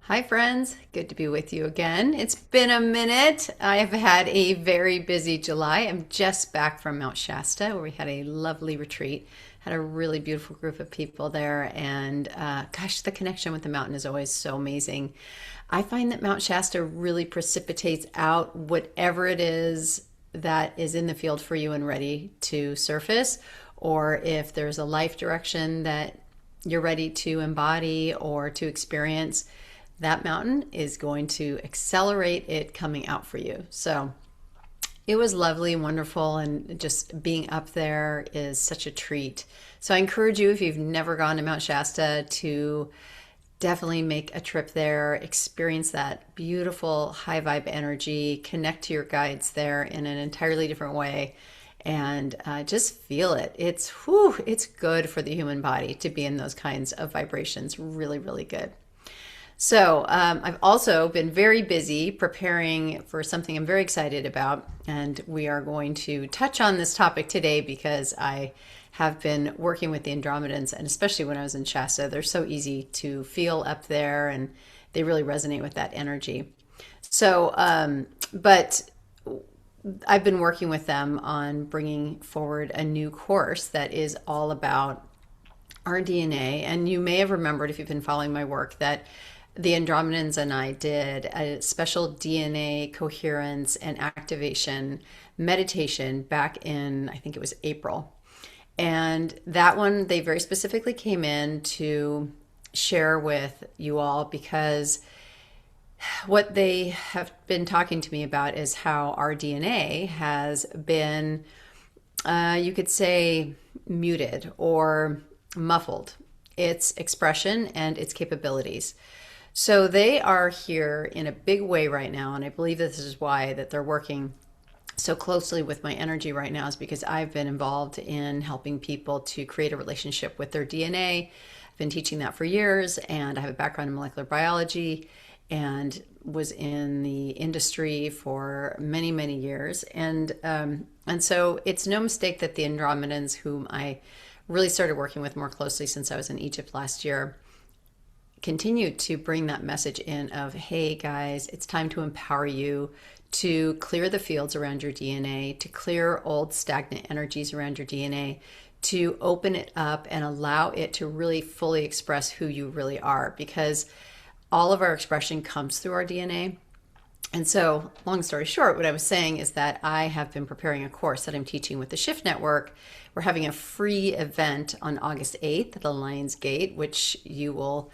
Hi, friends. Good to be with you again. It's been a minute. I have had a very busy July. I'm just back from Mount Shasta, where we had a lovely retreat. Had a really beautiful group of people there, and gosh, the connection with the mountain is always so amazing. I find that Mount Shasta really precipitates out whatever it is that is in the field for you and ready to surface, or if there's a life direction that you're ready to embody or to experience, that mountain is going to accelerate it coming out for you. So it was lovely and wonderful, and just being up there is such a treat. So I encourage you, if you've never gone to Mount Shasta, to definitely make a trip there, experience that beautiful high vibe energy, connect to your guides there in an entirely different way, and just feel it. It's good for the human body to be in those kinds of vibrations. Really, really good. So, I've also been very busy preparing for something I'm very excited about, and we are going to touch on this topic today because I have been working with the Andromedans, and especially when I was in Shasta, they're so easy to feel up there, and they really resonate with that energy. So, but I've been working with them on bringing forward a new course that is all about our DNA. And you may have remembered, if you've been following my work, that the Andromedans and I did a special DNA coherence and activation meditation back in, I think it was April. And that one, they very specifically came in to share with you all because what they have been talking to me about is how our DNA has been, you could say, muted or muffled, its expression and its capabilities. So they are here in a big way right now, and I believe this is why that they're working so closely with my energy right now, is because I've been involved in helping people to create a relationship with their DNA. I've been teaching that for years, and I have a background in molecular biology and was in the industry for many, many years. And so it's no mistake that the Andromedans, whom I really started working with more closely since I was in Egypt last year, continue to bring that message in of, hey guys, it's time to empower you to clear the fields around your DNA, to clear old stagnant energies around your DNA, to open it up and allow it to really fully express who you really are, because all of our expression comes through our DNA. And so, long story short, what I was saying is that I have been preparing a course that I'm teaching with the Shift Network. We're having a free event on August 8th at the Lions Gate, which you will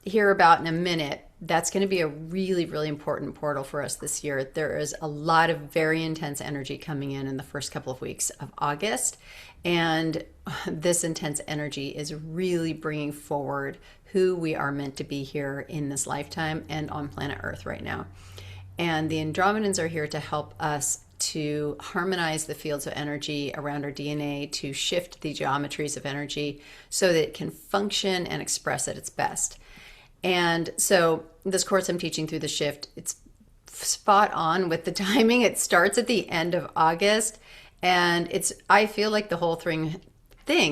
hear about in a minute. That's going to be a really, really important portal for us this year. There is a lot of very intense energy coming in the first couple of weeks of August. And this intense energy is really bringing forward who we are meant to be here in this lifetime and on planet Earth right now. And the Andromedans are here to help us to harmonize the fields of energy around our DNA, to shift the geometries of energy so that it can function and express at its best. And so this course I'm teaching through the shift, it's spot on with the timing. It starts at the end of August, and I feel like the whole thing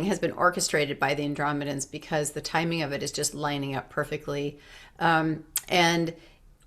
has been orchestrated by the Andromedans because the timing of it is just lining up perfectly. And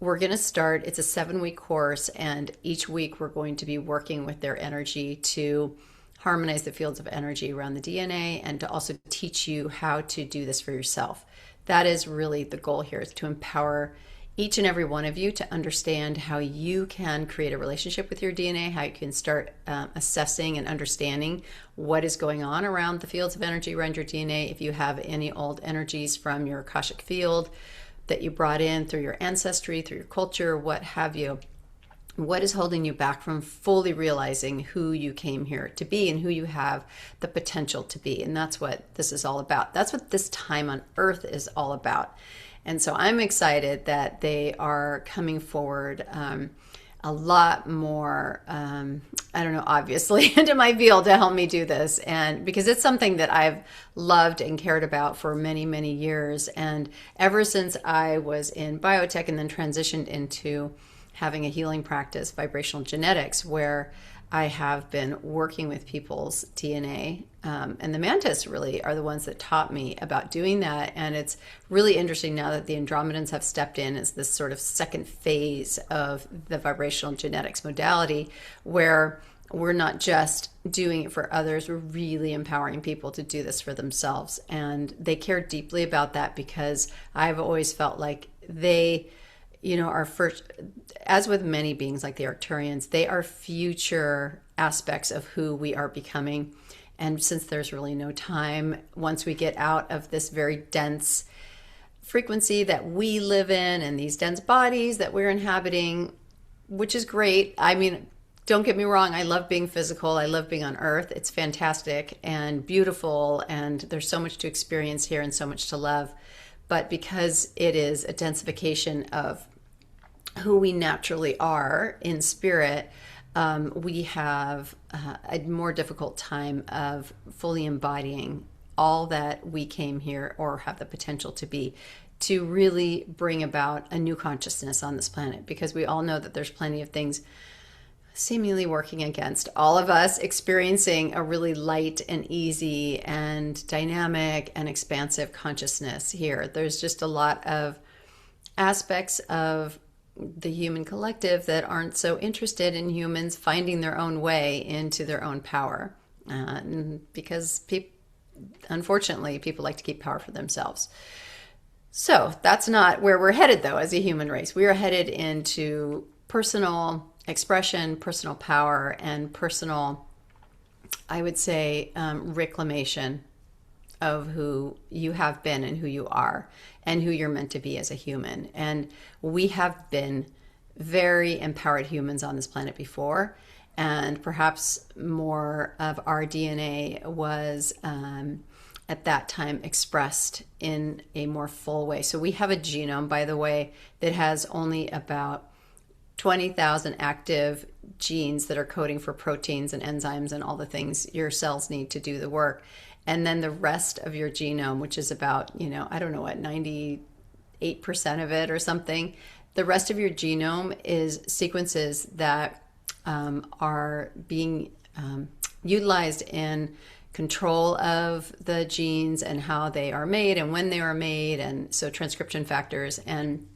we're going to start, it's a 7-week course, and each week we're going to be working with their energy to harmonize the fields of energy around the DNA, and to also teach you how to do this for yourself. That is really the goal here, is to empower each and every one of you to understand how you can create a relationship with your DNA, how you can start assessing and understanding what is going on around the fields of energy around your DNA. If you have any old energies from your Akashic field that you brought in through your ancestry, through your culture, what have you, what is holding you back from fully realizing who you came here to be and who you have the potential to be? And that's what this is all about. That's what this time on Earth is all about. And so I'm excited that they are coming forward a lot more, I don't know, obviously, into my field to help me do this. And because it's something that I've loved and cared about for many, many years. And ever since I was in biotech and then transitioned into having a healing practice, vibrational genetics, where I have been working with people's DNA and the mantis really are the ones that taught me about doing that. And it's really interesting now that the Andromedans have stepped in as this sort of second phase of the vibrational genetics modality, where we're not just doing it for others, we're really empowering people to do this for themselves. And they care deeply about that, because I've always felt like they, are first, as with many beings like the Arcturians, they are future aspects of who we are becoming. And since there's really no time, once we get out of this very dense frequency that we live in and these dense bodies that we're inhabiting, which is great. I mean, don't get me wrong, I love being physical. I love being on Earth. It's fantastic and beautiful, and there's so much to experience here and so much to love. But because it is a densification of who we naturally are in spirit, we have a more difficult time of fully embodying all that we came here or have the potential to be, to really bring about a new consciousness on this planet. Because we all know that there's plenty of things seemingly working against all of us experiencing a really light and easy and dynamic and expansive consciousness here. There's just a lot of aspects of the human collective that aren't so interested in humans finding their own way into their own power, because unfortunately people like to keep power for themselves. So that's not where we're headed, though, as a human race. We are headed into personal expression, personal power, and personal, I would say, reclamation of who you have been and who you are and who you're meant to be as a human. And we have been very empowered humans on this planet before, and perhaps more of our DNA was at that time expressed in a more full way. So we have a genome, by the way, that has only about 20,000 active genes that are coding for proteins and enzymes and all the things your cells need to do the work. And then the rest of your genome, which is about, I don't know what, 98% of it or something. The rest of your genome is sequences that are being utilized in control of the genes and how they are made and when they are made. And so transcription factors and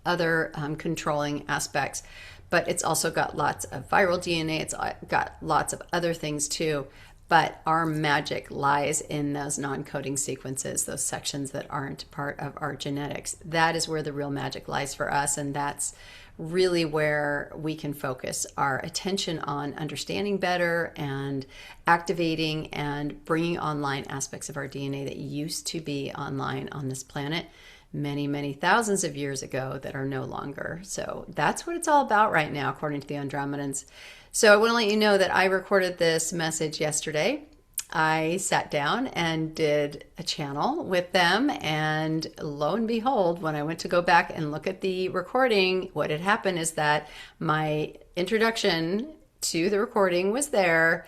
other controlling aspects. But it's also got lots of viral DNA. It's got lots of other things too. But our magic lies in those non-coding sequences, those sections that aren't part of our genetics. That is where the real magic lies for us. And that's really where we can focus our attention on understanding better and activating and bringing online aspects of our DNA that used to be online on this planet many, many thousands of years ago that are no longer. So that's what it's all about right now, according to the Andromedans. So I want to let you know that I recorded this message yesterday. I sat down and did a channel with them, and lo and behold, when I went to go back and look at the recording, what had happened is that my introduction to the recording was there,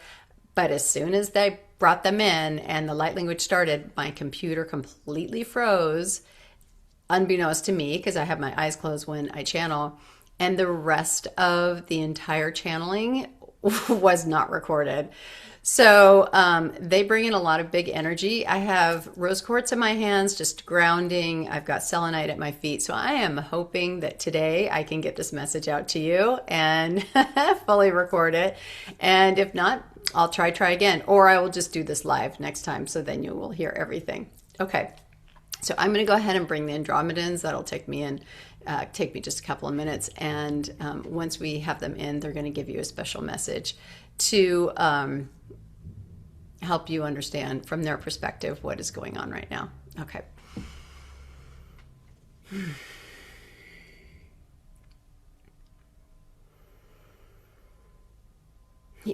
but as soon as they brought them in and the light language started, my computer completely froze, unbeknownst to me, because I have my eyes closed when I channel, and the rest of the entire channeling was not recorded. So they bring in a lot of big energy. I have rose quartz in my hands, just grounding. I've got selenite at my feet. So I am hoping that today I can get this message out to you and fully record it. And if not, I'll try again, or I will just do this live next time. So then you will hear everything. Okay. So I'm going to go ahead and bring the Andromedans. That'll take me just a couple of minutes. And once we have them in, they're going to give you a special message to help you understand from their perspective what is going on right now. Okay.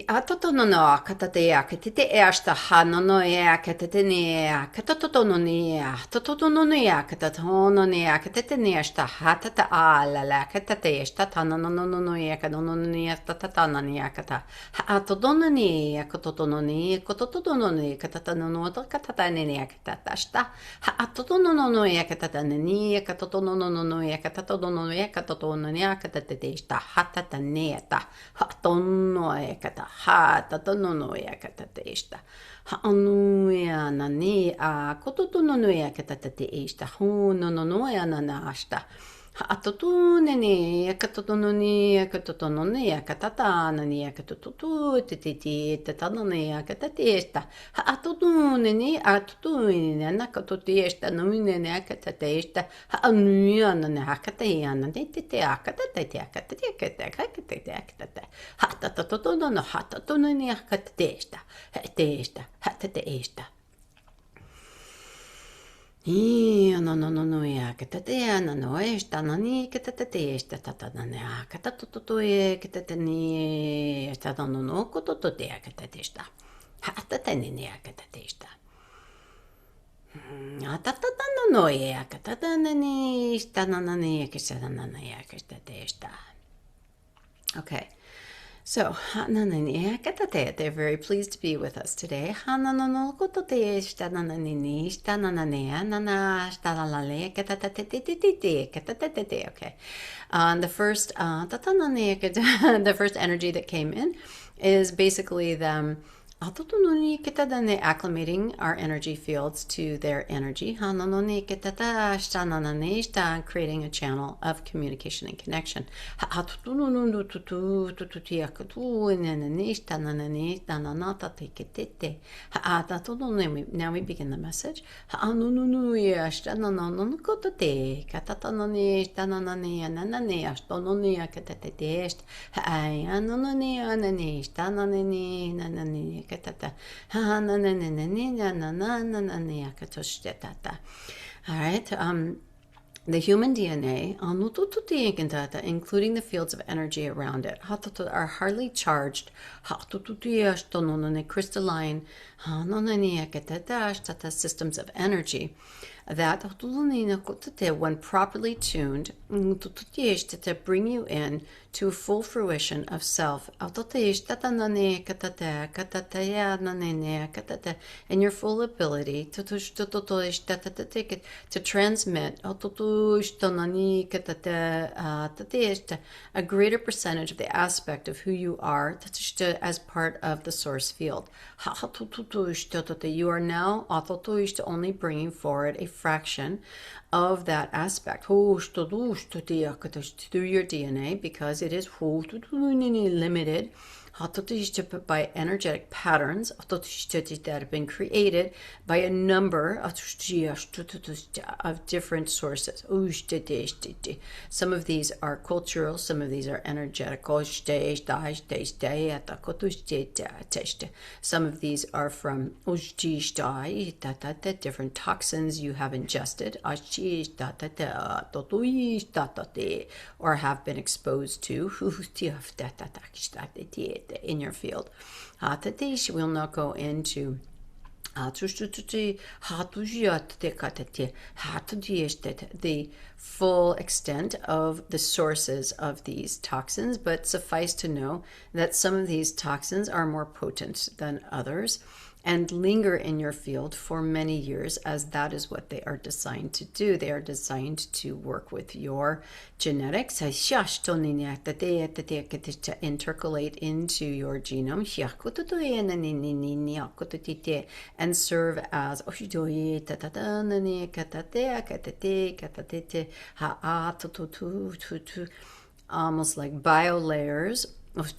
Atotonono katatea katite esta hanonoea katatenea katatotononia tototononia katatononia katatenesta hatata alala katatesta tanonononoia kanononia tatatanania kata atotononia katotononia katotononia katatanonoa katatanenia katatasta atotononoia katatanenia katotononoia katatononia katatatesta hatataneta hatonoia kata ha tatono no yakata teista. Ha anuia nani a kototono no yakata teista. Hu no no no ananasta. Atotuneni, akatotononi, akatotononi, akatatanani, akatotutu, titi, tatanoni, akatatesta. Atotuneni, atotuneni, nakatotesta, nomini, akatatesta. Anuana, akatayana, tete, akatate, akatate. Hatatotono, hatatononi, akatatesta. Hatesta, hatatesta. No, ja, katatea, no, esta, nani, katateesta, tatanea, katatotoe, katatani, tatano, kototea, katateesta. Hatatanea, katateesta. Tatatano, no, ja, katatanani, stananani, kasadanania, katateesta. Okay. So, they're very pleased to be with us today. Okay. The first energy that came in is basically them acclimating our energy fields to their energy, creating a channel of communication and connection. Now we begin the message. All right. The human DNA, including the fields of energy around it, are highly charged, crystalline systems of energy that, when properly tuned, to bring you in to full fruition of self, and your full ability to transmit a greater percentage of the aspect of who you are as part of the source field. You are now only bringing forward a fraction of that aspect through your DNA, because it is limited by energetic patterns that have been created by a number of different sources. Some of these are cultural, some of these are energetic. Some of these are from different toxins you have ingested or have been exposed to in your field. We'll not go into the full extent of the sources of these toxins, but suffice to know that some of these toxins are more potent than others and linger in your field for many years, as that is what they are designed to do. They are designed to work with your genetics, to intercalate into your genome and serve as almost like biolayers of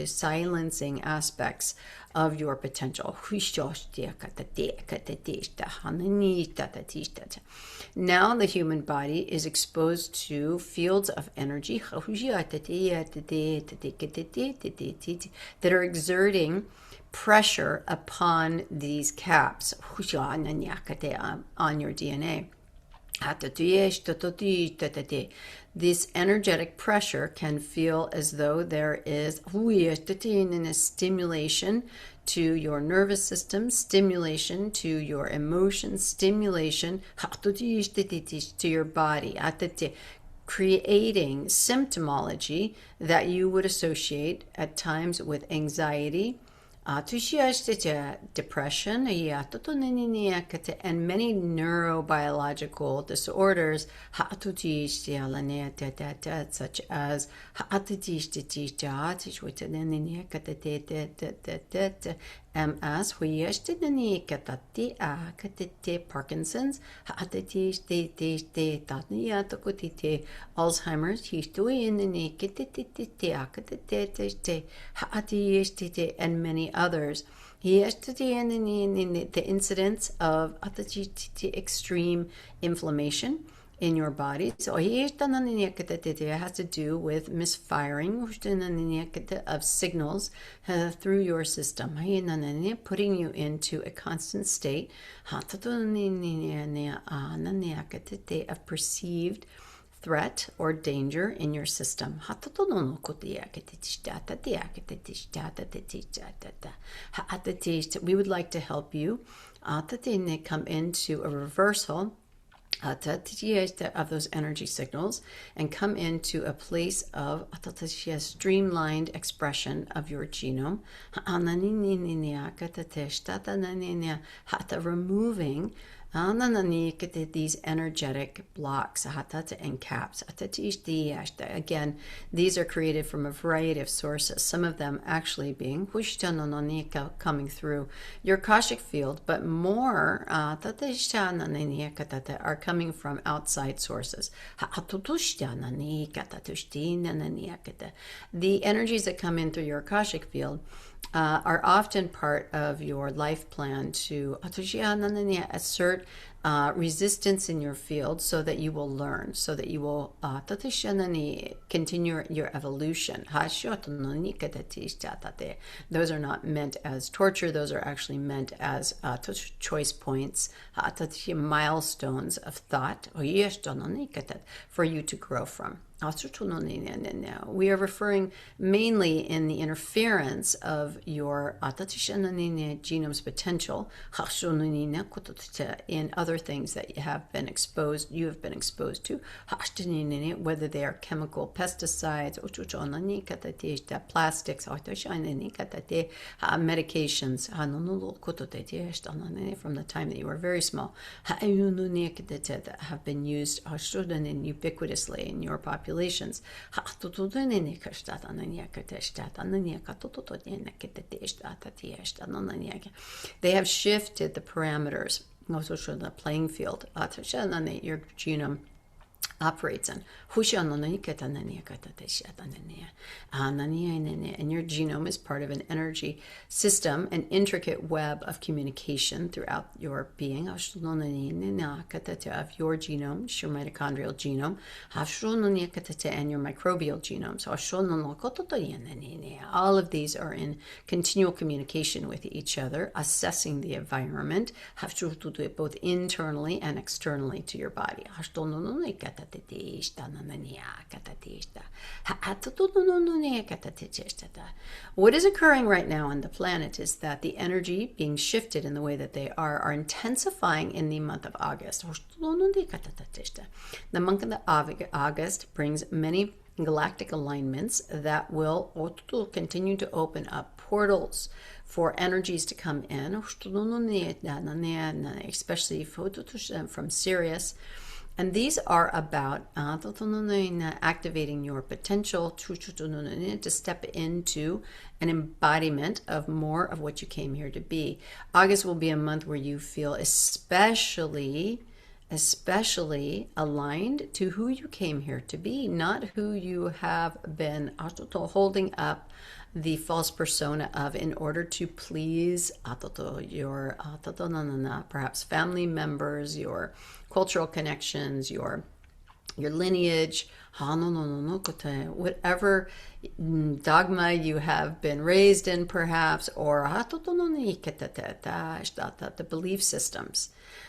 silencing aspects of your potential. Now the human body is exposed to fields of energy that are exerting pressure upon these caps on your DNA. This energetic pressure can feel as though there is a stimulation to your nervous system, stimulation to your emotions, stimulation to your body, creating symptomology that you would associate at times with anxiety, Depression, and many neurobiological disorders, such as MS, Parkinson's, Alzheimer's, and many others. The incidence of extreme inflammation in your body. So it has to do with misfiring of signals through your system, putting you into a constant state of perceived threat or danger in your system. We would like to help you come into a reversal of those energy signals and come into a place of streamlined expression of your genome, removing these energetic blocks and caps. Again, these are created from a variety of sources, some of them actually being coming through your Akashic field, but more are coming from outside sources. The energies that come in through your Akashic field are often part of your life plan to assert resistance in your field so that you will learn, so that you will continue your evolution. Those are not meant as torture, those are actually meant as choice points, milestones of thought for you to grow from. We are referring mainly in the interference of your genome's potential in other things that you have been exposed to, whether they are chemical pesticides, plastics, medications from the time that you were very small that have been used ubiquitously in your populations. They have shifted the parameters, the playing field, your genome operates in. And your genome is part of an energy system, an intricate web of communication throughout your being, of your genome, your mitochondrial genome, and your microbial genome. All of these are in continual communication with each other, assessing the environment, both internally and externally to your body. What is occurring right now on the planet is that the energy being shifted in the way that they are intensifying in the month of August. The month of August brings many galactic alignments that will continue to open up portals for energies to come in, especially from Sirius. And these are about activating your potential to step into an embodiment of more of what you came here to be. August will be a month where you feel especially aligned to who you came here to be, not who you have been holding up the false persona of in order to please your perhaps family members, your cultural connections, your lineage, whatever dogma you have been raised in, perhaps, or the belief systems,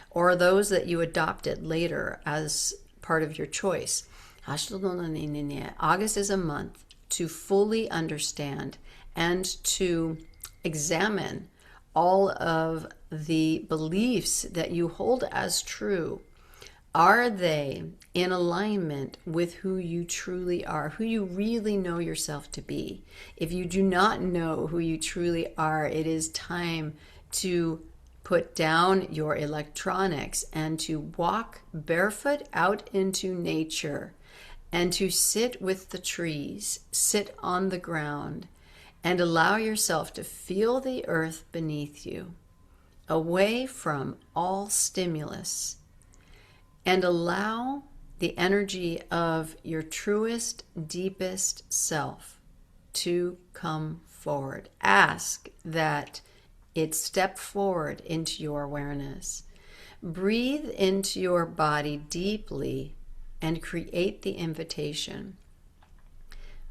or those that you adopted later as part of your choice. August is a month to fully understand and to examine all of the beliefs that you hold as true Are they in alignment with who you truly are, who you really know yourself to be? If you do not know who you truly are, it is time to put down your electronics and to walk barefoot out into nature and to sit with the trees, sit on the ground, and allow yourself to feel the earth beneath you, away from all stimulus, and allow the energy of your truest, deepest self to come forward. Ask that it step forward into your awareness. Breathe into your body deeply and create the invitation.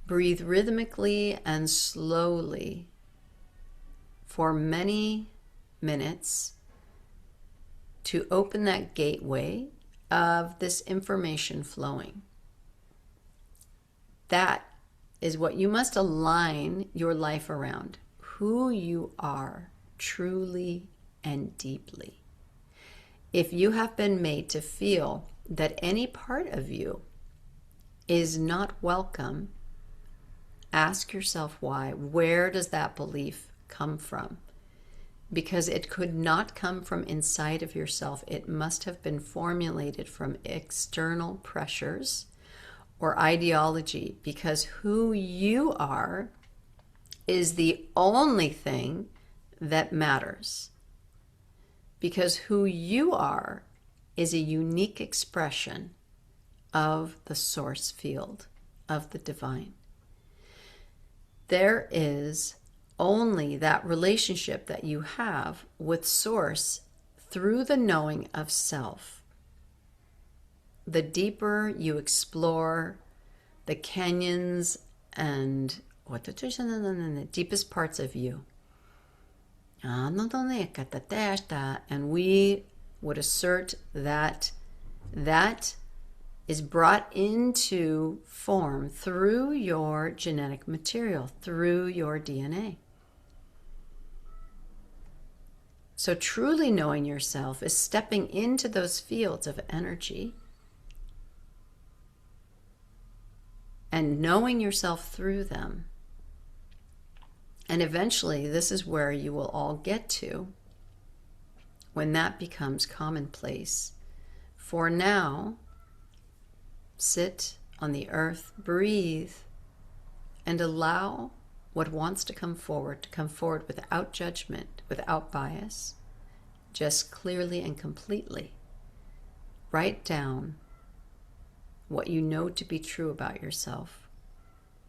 Breathe rhythmically and slowly for many minutes to open that gateway of this information flowing. That is what you must align your life around, who you are truly and deeply. If you have been made to feel that any part of you is not welcome, ask yourself why. Where does that belief come from? Because it could not come from inside of yourself. It must have been formulated from external pressures or ideology, because who you are is the only thing that matters. Because who you are is a unique expression of the source field of the divine. There is only that relationship that you have with source through the knowing of self. The deeper you explore the canyons and the deepest parts of you, and we would assert that that is brought into form through your genetic material, through your DNA. So truly knowing yourself is stepping into those fields of energy and knowing yourself through them. And eventually, this is where you will all get to when that becomes commonplace. For now, sit on the earth, breathe, and allow what wants to come forward without judgment, without bias, just clearly and completely. Write down what you know to be true about yourself.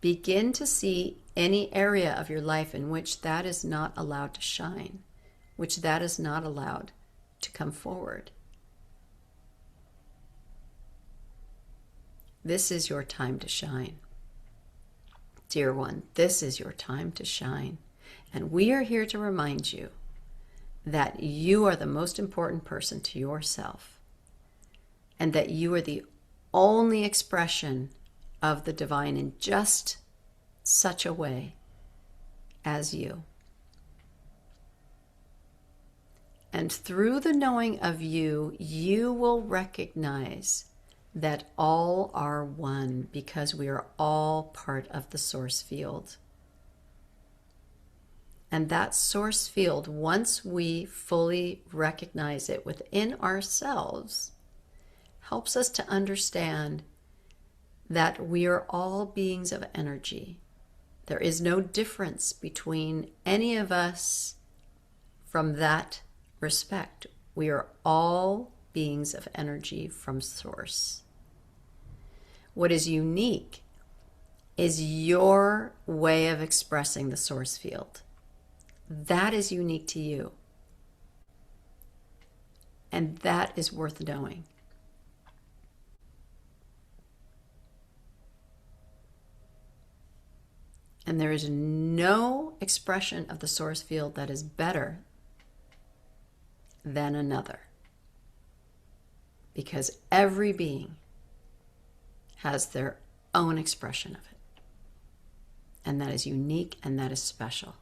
Begin to see any area of your life in which that is not allowed to shine, which that is not allowed to come forward. This is your time to shine. Dear one, this is your time to shine. And we are here to remind you that you are the most important person to yourself, and that you are the only expression of the divine in just such a way as you. And through the knowing of you, you will recognize that all are one, because we are all part of the source field. And that source field, once we fully recognize it within ourselves, helps us to understand that we are all beings of energy. There is no difference between any of us from that respect. We are all beings of energy from source. What is unique is your way of expressing the source field. That is unique to you. And that is worth knowing. And there is no expression of the source field that is better than another. Because every being has their own expression of it. And that is unique and that is special.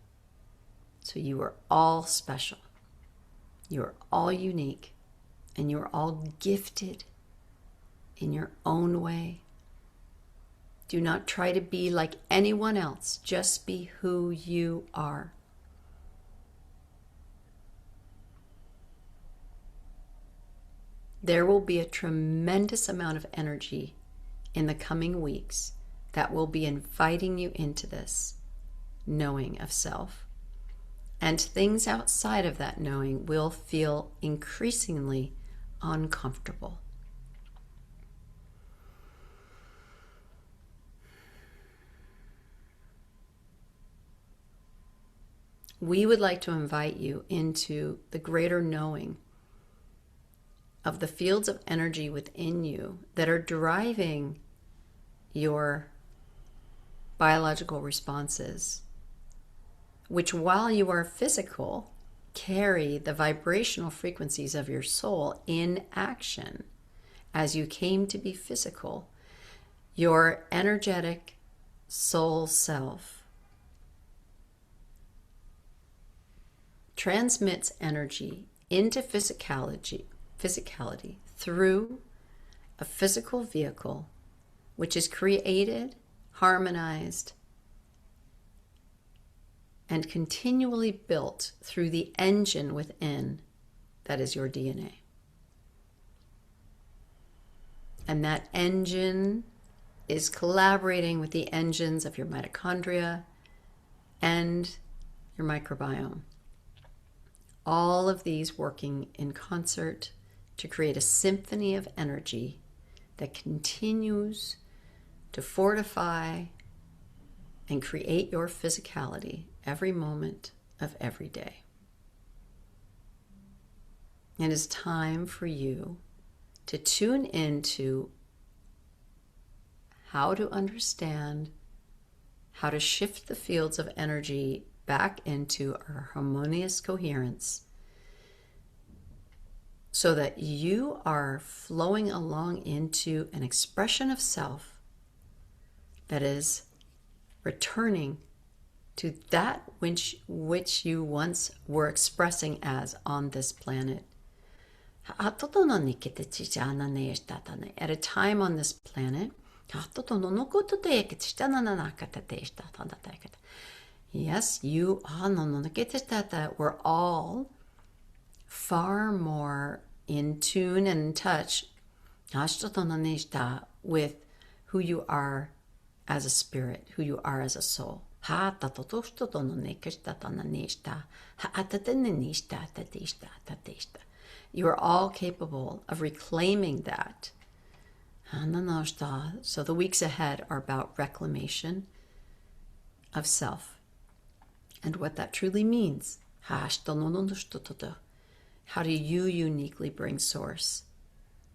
So you are all special. You are all unique. And you are all gifted in your own way. Do not try to be like anyone else. Just be who you are. There will be a tremendous amount of energy in the coming weeks that will be inviting you into this knowing of self. And things outside of that knowing will feel increasingly uncomfortable. We would like to invite you into the greater knowing of the fields of energy within you that are driving your biological responses, which, while you are physical, carry the vibrational frequencies of your soul in action. As you came to be physical, your energetic soul self transmits energy into physicality through a physical vehicle, which is created, harmonized, and continually built through the engine within that is your DNA. And that engine is collaborating with the engines of your mitochondria and your microbiome. All of these working in concert to create a symphony of energy that continues to fortify and create your physicality every moment of every day. It is time for you to tune into how to understand how to shift the fields of energy back into our harmonious coherence so that you are flowing along into an expression of self that is returning to that which you once were expressing as on this planet. At a time on this planet, yes, you we're all far more in tune and in touch with who you are as a spirit, who you are as a soul. You are all capable of reclaiming that. So the weeks ahead are about reclamation of self and what that truly means. How do you uniquely bring source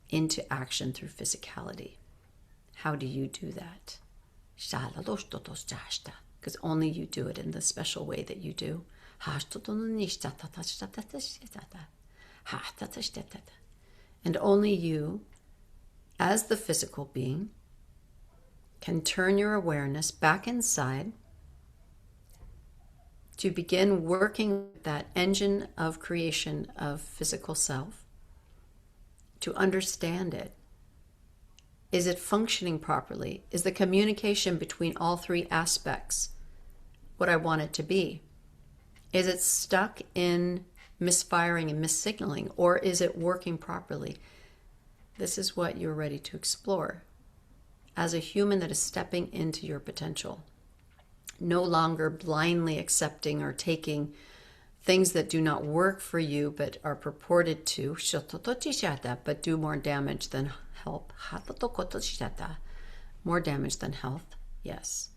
into action through physicality? How do you do that? Because only you do it in the special way that you do. And only you, as the physical being, can turn your awareness back inside to begin working with that engine of creation of physical self, to understand it. Is it functioning properly? Is the communication between all three aspects what I want it to be? Is it stuck in misfiring and missignaling, or is it working properly? This is what you're ready to explore as a human that is stepping into your potential. No longer blindly accepting or taking things that do not work for you but are purported to, but do more damage than help. More damage than health, yes.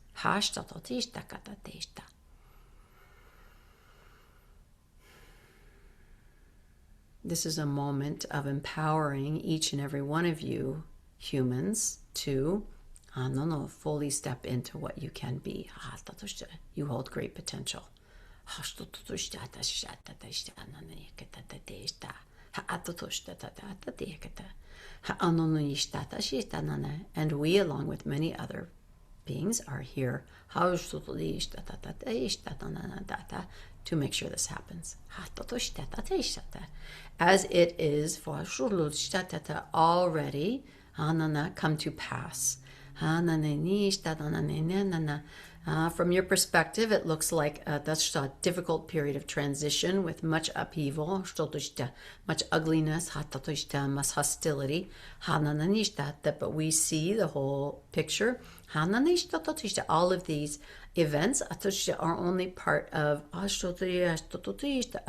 This is a moment of empowering each and every one of you humans to fully step into what you can be. You hold great potential. And we, along with many other beings, are here to make sure this happens. As it is already come to pass. From your perspective, it looks like that's a difficult period of transition with much upheaval, much ugliness, much hostility. But we see the whole picture. All of these events are only part of a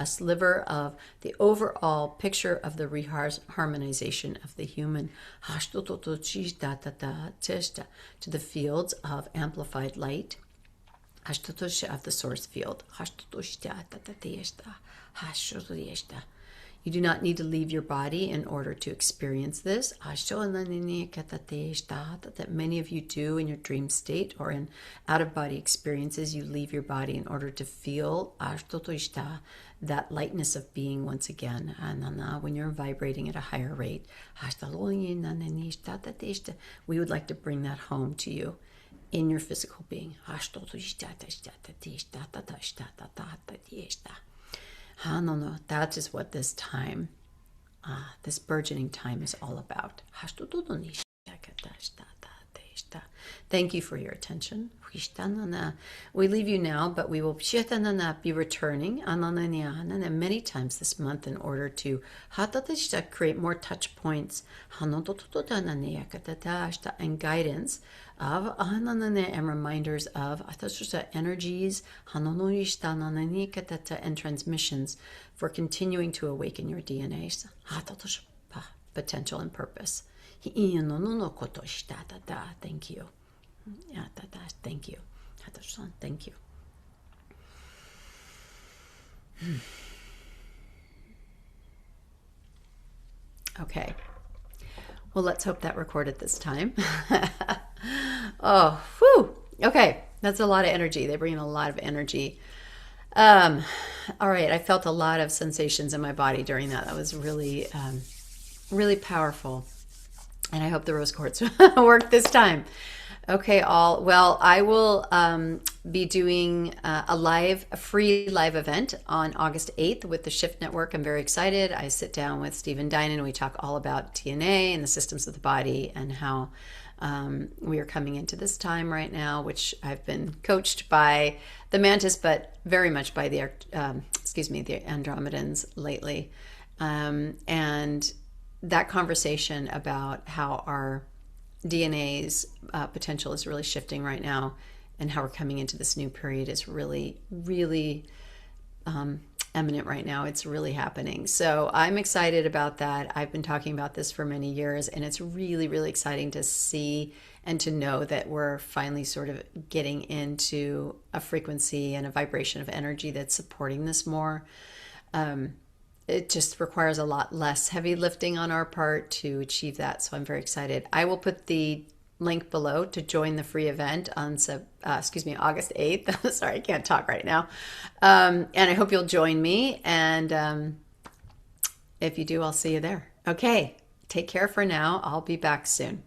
sliver of the overall picture of the reharmonization of the human to the fields of amplified light of the source field. You do not need to leave your body in order to experience this. That many of you do in your dream state or in out-of-body experiences. You leave your body in order to feel that lightness of being once again. When you're vibrating at a higher rate. We would like to bring that home to you in your physical being. That is what this time, this burgeoning time is all about. Thank you for your attention. We leave you now, but we will be returning many times this month in order to create more touch points and guidance of and reminders of energies and transmissions for continuing to awaken your DNA's potential and purpose. Thank you. Thank you. Thank you. Okay. Well, let's hope that recorded this time. Oh, whew. Okay. That's a lot of energy. They bring in a lot of energy. All right. I felt a lot of sensations in my body during that. That was really, really powerful. And I hope the rose quartz worked this time. Okay, all. Well, I will be doing a free live event on August 8th with the Shift Network. I'm very excited. I sit down with Stephen Dinan. We talk all about DNA and the systems of the body and how we are coming into this time right now, which I've been coached by the Mantis, but very much by the Andromedans lately. And that conversation about how our DNA's potential is really shifting right now and how we're coming into this new period is really, really eminent right now. It's really happening. So I'm excited about that. I've been talking about this for many years, and it's really, really exciting to see and to know that we're finally sort of getting into a frequency and a vibration of energy that's supporting this more. It just requires a lot less heavy lifting on our part to achieve that. So I'm very excited. I will put the link below to join the free event on August 8th. Sorry, I can't talk right now. And I hope you'll join me. And if you do, I'll see you there. Okay, take care for now. I'll be back soon.